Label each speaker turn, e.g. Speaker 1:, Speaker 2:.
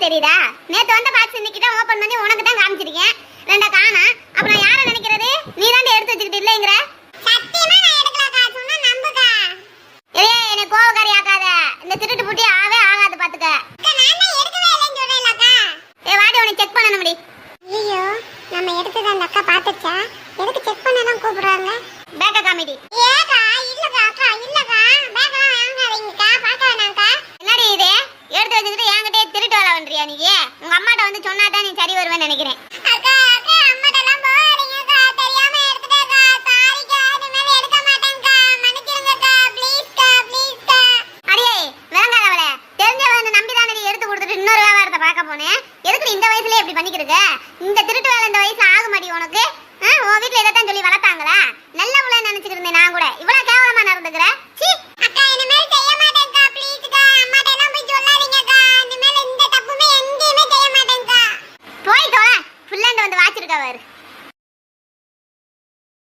Speaker 1: தெரியுதா? நேத்து வந்த பாக்ஸ் இன்னைக்கு தான் ஓபன் பண்ணி உனக்கு தான் காமிச்சிருக்கேன். ரெண்டா காணா. அப்ப நான் யாரை நினைக்கிறது? நீ தான் எடுத்து வச்சிட்டு இல்லங்கற. சத்தியமா நான் எடுக்கலக்கா. சொன்னா நம்புக்கா. ஏய் என்ன கோவக்காரி ஆகாத. இந்த திருட்டு புட்டி ஆவே ஆகாது பாத்துக்க. அக்கா நான் தான் எடுக்கவே இல்லன்னு சொல்றேன்லக்கா. ஏய் வாடி உன்னை செக் பண்ணனும்டி. ஐயோ நம்ம எடுத்தத அந்த அக்கா பாத்துச்சா? எதுக்கு செக் பண்ண தான் கூப்பிடுறாங்க? பேக்க காமிடி. ஏக்கா இல்லக்கா அக்கா இல்லக்கா. பேக்கலாம் வாங்காதீங்கக்கா. பார்க்க வேணாம்க்கா. என்னடி இது? எடுத்து வச்சிட்டு என்கிட்ட திருட்டு வேலை பண்றியா நீ? உங்க அம்மாட்ட வந்து சொன்னா தான் நீ சரி வருவேன்னு நினைக்கிறேன். அக்கா அக்கா அம்மாட்டலாம் போறீங்கக்கா. தெரியாம எடுத்துட்டேக்கா. சாரிக்கா. இனிமேல் எடுக்க மாட்டேன்க்கா. மன்னிச்சிடுங்கக்கா. ப்ளீஸ்க்கா ப்ளீஸ்க்கா. அடியே வேங்காதவளே. தெரிஞ்சவ வந்து நம்பி தானே நீ எடுத்து கொடுத்துட்டு இன்னொரு வியாபாரத்தை பார்க்க போனே. எதுக்கு நீ இந்த வயசுலயே இப்படி பண்ணிக்கிறீங்க? இந்த திருட்டு வேலை இந்த வயசுல ஆக மாட்டி உனக்கு? உன் வீட்ல இத தான் சொல்லி வளர்த்தாங்களா? நல்ல புள்ள நினைச்சிட்டு இருந்தேன் நான் கூட. இவ்வளவு கேவலமா நடந்துக்கற? சீ அக்கா இனிமேல் செய்ய மாட்டேன்க்கா. ப்ளீஸ்க்கா. அம்மாட்ட எல்லாம் போய் சொல்லாதீங்கக்கா. இனிமேல் இந்த தப்புமே எங்கேயுமே செய்ய மாட்டேன்க்கா. போய் தோல. ஃபுல்லண்ட் வந்து வாச்சிருக்கா பாரு.